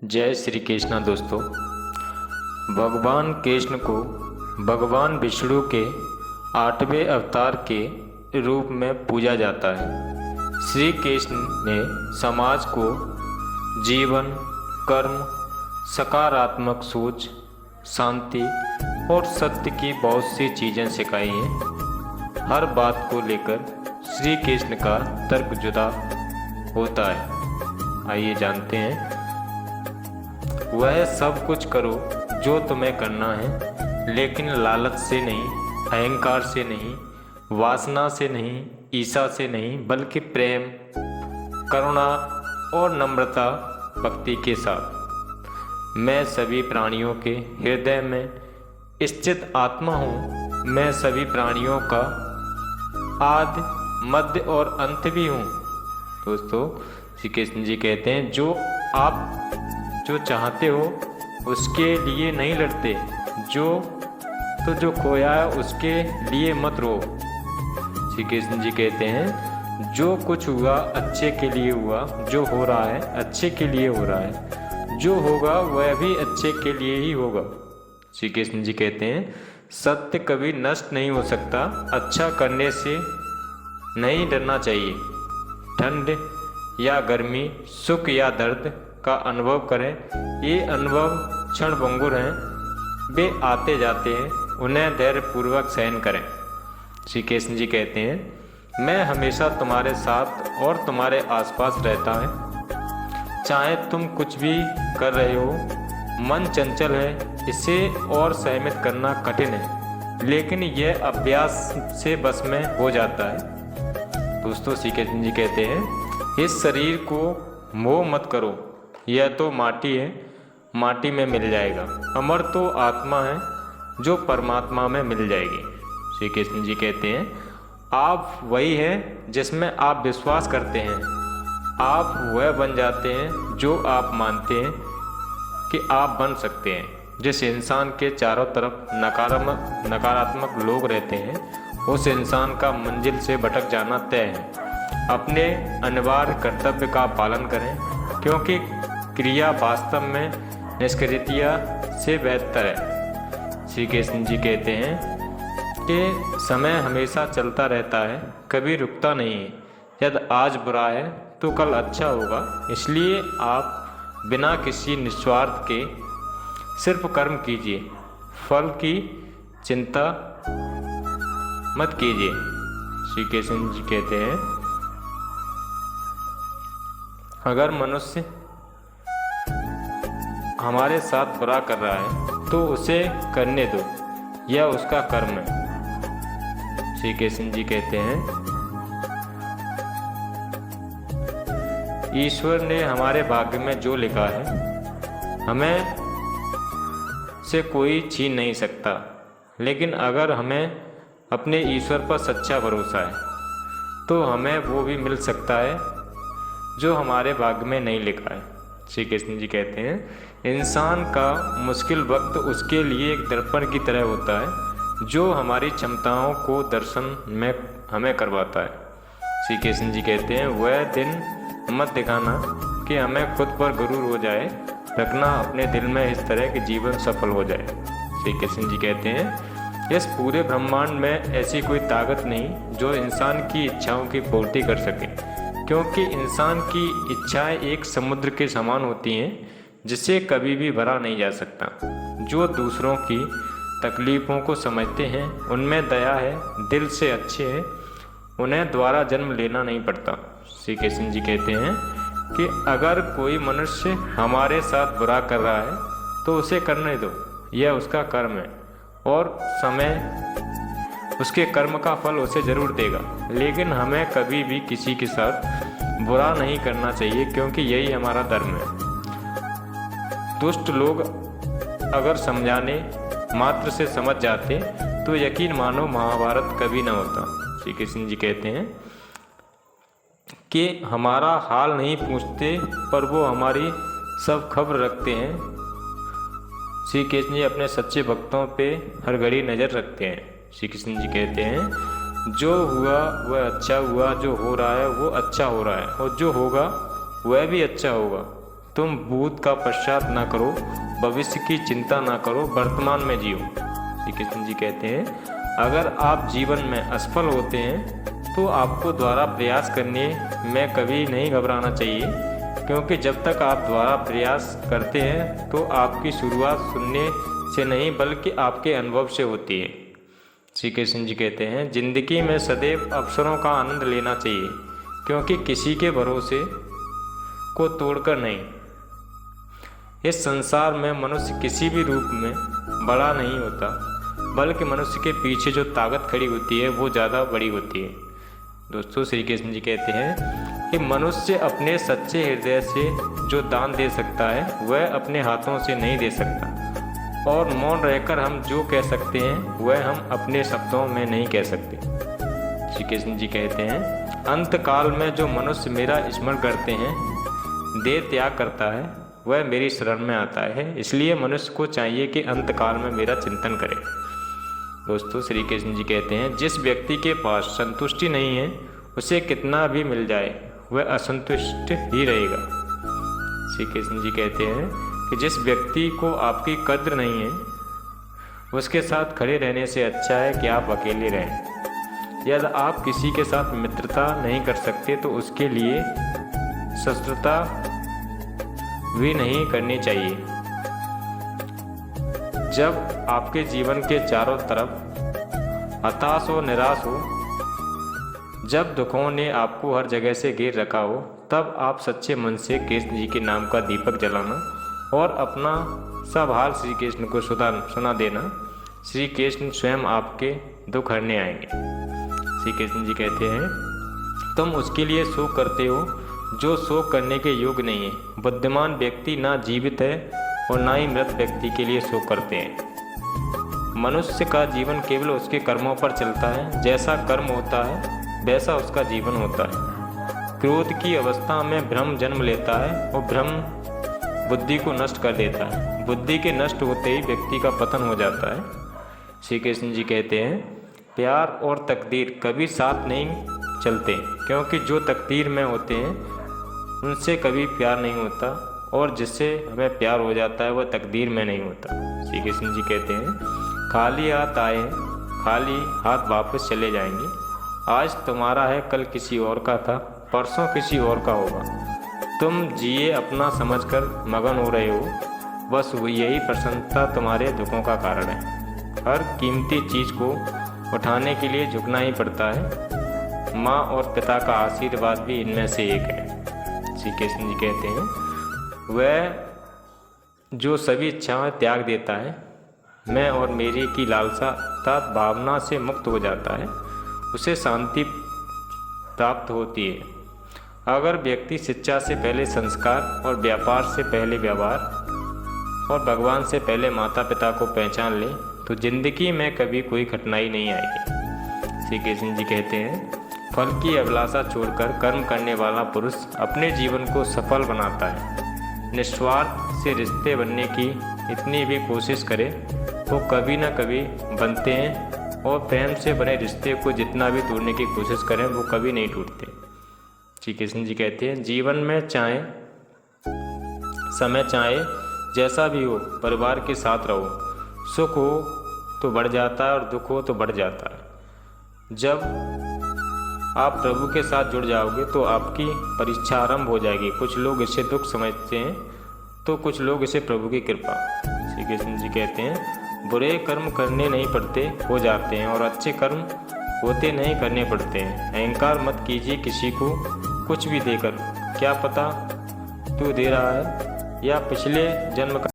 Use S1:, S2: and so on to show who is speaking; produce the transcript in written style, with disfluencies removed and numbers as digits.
S1: जय श्री कृष्णा दोस्तों। भगवान कृष्ण को भगवान विष्णु के 8वें अवतार के रूप में पूजा जाता है। श्री कृष्ण ने समाज को जीवन, कर्म, सकारात्मक सोच, शांति और सत्य की बहुत सी चीज़ें सिखाई हैं। हर बात को लेकर श्री कृष्ण का तर्क जुदा होता है। आइए जानते हैं। वह सब कुछ करो जो तुम्हें करना है, लेकिन लालच से नहीं, अहंकार से नहीं, वासना से नहीं, ईर्ष्या से नहीं, बल्कि प्रेम, करुणा और नम्रता भक्ति के साथ। मैं सभी प्राणियों के हृदय में स्थित आत्मा हूँ। मैं सभी प्राणियों का आदि, मध्य और अंत भी हूँ। दोस्तों, श्री कृष्ण जी कहते हैं, आप जो चाहते हो उसके लिए नहीं लड़ते, जो खोया है उसके लिए मत रो। श्री कृष्ण जी कहते हैं, जो कुछ हुआ अच्छे के लिए हुआ, जो हो रहा है अच्छे के लिए हो रहा है, जो होगा वह भी अच्छे के लिए ही होगा। श्री कृष्ण जी कहते हैं, सत्य कभी नष्ट नहीं हो सकता। अच्छा करने से नहीं डरना चाहिए। ठंड या गर्मी, सुख या दर्द का अनुभव करें। ये अनुभव क्षणभंगुर हैं, वे आते जाते हैं, उन्हें धैर्यपूर्वक सहन करें। श्री कृष्ण जी कहते हैं, मैं हमेशा तुम्हारे साथ और तुम्हारे आसपास रहता है। चाहे तुम कुछ भी कर रहे हो, मन चंचल है, इसे और सहमित करना कठिन है, लेकिन यह अभ्यास से बस में हो जाता है। दोस्तों, श्री कृष्ण जी कहते हैं, इस शरीर को मोह मत करो। यह तो माटी है, माटी में मिल जाएगा। अमर तो आत्मा है, जो परमात्मा में मिल जाएगी। श्री कृष्ण जी कहते हैं, आप वही हैं जिसमें आप विश्वास करते हैं। आप वह बन जाते हैं जो आप मानते हैं कि आप बन सकते हैं। जिस इंसान के चारों तरफ नकारात्मक लोग रहते हैं, उस इंसान का मंजिल से भटक जाना तय है। अपने अनिवार्य कर्तव्य का पालन करें, क्योंकि क्रिया वास्तव में निष्क्रियता से बेहतर है। श्री कृष्ण जी कहते हैं कि समय हमेशा चलता रहता है, कभी रुकता नहीं है। यदि आज बुरा है तो कल अच्छा होगा। इसलिए आप बिना किसी निस्वार्थ के सिर्फ कर्म कीजिए, फल की चिंता मत कीजिए। श्री कृष्ण जी कहते हैं, अगर मनुष्य हमारे साथ बुरा कर रहा है तो उसे करने दो, यह उसका कर्म है। श्री कृष्ण जी कहते हैं, ईश्वर ने हमारे भाग्य में जो लिखा है हमें से कोई छीन नहीं सकता। लेकिन अगर हमें अपने ईश्वर पर सच्चा भरोसा है तो हमें वो भी मिल सकता है जो हमारे भाग्य में नहीं लिखा है। श्री कृष्ण जी कहते हैं, इंसान का मुश्किल वक्त उसके लिए एक दर्पण की तरह होता है, जो हमारी क्षमताओं को दर्शन में हमें करवाता है। श्री कृष्ण जी कहते हैं, वह दिन मत दिखाना कि हमें खुद पर गुरूर हो जाए, रखना अपने दिल में इस तरह कि जीवन सफल हो जाए। श्री कृष्ण जी कहते हैं, इस पूरे ब्रह्मांड में ऐसी कोई ताकत नहीं जो इंसान की इच्छाओं की पूर्ति कर सके, क्योंकि इंसान की इच्छाएं एक समुद्र के समान होती हैं, जिसे कभी भी भरा नहीं जा सकता। जो दूसरों की तकलीफ़ों को समझते हैं, उनमें दया है, दिल से अच्छे हैं, उन्हें दोबारा जन्म लेना नहीं पड़ता। श्री कृष्ण जी कहते हैं कि अगर कोई मनुष्य हमारे साथ बुरा कर रहा है तो उसे करने दो, यह उसका कर्म है और समय उसके कर्म का फल उसे ज़रूर देगा। लेकिन हमें कभी भी किसी के साथ बुरा नहीं करना चाहिए, क्योंकि यही हमारा धर्म है। दुष्ट लोग अगर समझाने मात्र से समझ जाते तो यकीन मानो महाभारत कभी न होता। श्री कृष्ण जी कहते हैं कि हमारा हाल नहीं पूछते, पर वो हमारी सब खबर रखते हैं। श्री कृष्ण जी अपने सच्चे भक्तों पे हर घड़ी नज़र रखते हैं। श्री कृष्ण जी कहते हैं, जो हुआ वह अच्छा हुआ, जो हो रहा है वो अच्छा हो रहा है, और जो होगा वह भी अच्छा होगा। तुम भूत का पश्चात ना करो, भविष्य की चिंता ना करो, वर्तमान में जियो। श्री कृष्ण जी कहते हैं अगर आप जीवन में असफल होते हैं तो आपको दोबारा प्रयास करने में कभी नहीं घबराना चाहिए, क्योंकि जब तक आप दोबारा प्रयास करते हैं तो आपकी शुरुआत सुनने से नहीं बल्कि आपके अनुभव से होती है। श्री कृष्ण जी कहते हैं जिंदगी में सदैव अवसरों का आनंद लेना चाहिए, क्योंकि किसी के भरोसे को तोड़कर नहीं। इस संसार में मनुष्य किसी भी रूप में बड़ा नहीं होता, बल्कि मनुष्य के पीछे जो ताकत खड़ी होती है वो ज़्यादा बड़ी होती है। दोस्तों, श्री कृष्ण जी कहते हैं कि मनुष्य अपने सच्चे हृदय से जो दान दे सकता है वह अपने हाथों से नहीं दे सकता, और मौन रहकर हम जो कह सकते हैं वह हम अपने शब्दों में नहीं कह सकते। श्री कृष्ण जी कहते हैं अंत काल में जो मनुष्य मेरा स्मरण करते हैं, देह त्याग करता है, वह मेरी शरण में आता है। इसलिए मनुष्य को चाहिए कि अंत काल में मेरा चिंतन करे। दोस्तों, श्री कृष्ण जी कहते हैं जिस व्यक्ति के पास संतुष्टि नहीं है उसे कितना भी मिल जाए वह असंतुष्ट ही रहेगा। श्री कृष्ण जी कहते हैं कि जिस व्यक्ति को आपकी कद्र नहीं है उसके साथ खड़े रहने से अच्छा है कि आप अकेले रहें। यदि आप किसी के साथ मित्रता नहीं कर सकते तो उसके लिए शत्रुता भी नहीं करनी चाहिए। जब आपके जीवन के चारों तरफ हताश हो, निराश हो, जब दुखों ने आपको हर जगह से घेर रखा हो, तब आप सच्चे मन से कृष्ण जी के नाम का दीपक जलाना और अपना सब हाल श्री कृष्ण को सुना देना। श्री कृष्ण स्वयं आपके दुख हरने आएंगे। श्री कृष्ण जी कहते हैं तुम उसके लिए शोक करते हो जो शोक करने के योग्य नहीं है। बुद्धिमान व्यक्ति ना जीवित है और ना ही मृत व्यक्ति के लिए शोक करते हैं। मनुष्य का जीवन केवल उसके कर्मों पर चलता है। जैसा कर्म होता है वैसा उसका जीवन होता है। क्रोध की अवस्था में भ्रम जन्म लेता है और भ्रम बुद्धि को नष्ट कर देता है। बुद्धि के नष्ट होते ही व्यक्ति का पतन हो जाता है। श्री कृष्ण जी कहते हैं प्यार और तकदीर कभी साथ नहीं चलते, क्योंकि जो तकदीर में होते हैं उनसे कभी प्यार नहीं होता, और जिससे हमें प्यार हो जाता है वह तकदीर में नहीं होता। श्री कृष्ण जी कहते हैं खाली हाथ आए खाली हाथ वापस चले जाएंगे। आज तुम्हारा है, कल किसी और का था, परसों किसी और का होगा। तुम जिए अपना समझकर मगन हो रहे हो, बस यही प्रसन्नता तुम्हारे दुखों का कारण है। हर कीमती चीज़ को उठाने के लिए झुकना ही पड़ता है। माँ और पिता का आशीर्वाद भी इनमें से एक है। श्री कृष्ण जी कहते हैं वह जो सभी इच्छाएं त्याग देता है, मैं और मेरे की लालसा भावना से मुक्त हो जाता है, उसे शांति प्राप्त होती है। अगर व्यक्ति शिक्षा से पहले संस्कार और व्यापार से पहले व्यवहार और भगवान से पहले माता पिता को पहचान ले तो जिंदगी में कभी कोई कठिनाई नहीं आएगी। श्री कृष्ण जी कहते हैं फल की अभिलाषा छोड़कर कर्म करने वाला पुरुष अपने जीवन को सफल बनाता है। निस्वार्थ से रिश्ते बनने की इतनी भी कोशिश करे तो कभी न कभी बनते हैं, और प्रेम से बने रिश्ते को जितना भी तोड़ने की कोशिश करें वो कभी नहीं टूटते। श्री कृष्ण जी कहते हैं जीवन में चाहे समय चाहे जैसा भी हो परिवार के साथ रहो। सुख हो तो बढ़ जाता है और दुख हो तो बढ़ जाता है। जब आप प्रभु के साथ जुड़ जाओगे तो आपकी परीक्षा आरंभ हो जाएगी। कुछ लोग इसे दुख समझते हैं तो कुछ लोग इसे प्रभु की कृपा। श्री कृष्ण जी कहते हैं बुरे कर्म करने नहीं पड़ते, हो जाते हैं, और अच्छे कर्म होते नहीं करने पड़ते हैं। अहंकार मत कीजिए किसी को कुछ भी देकर, क्या पता तू दे रहा है या पिछले जन्म का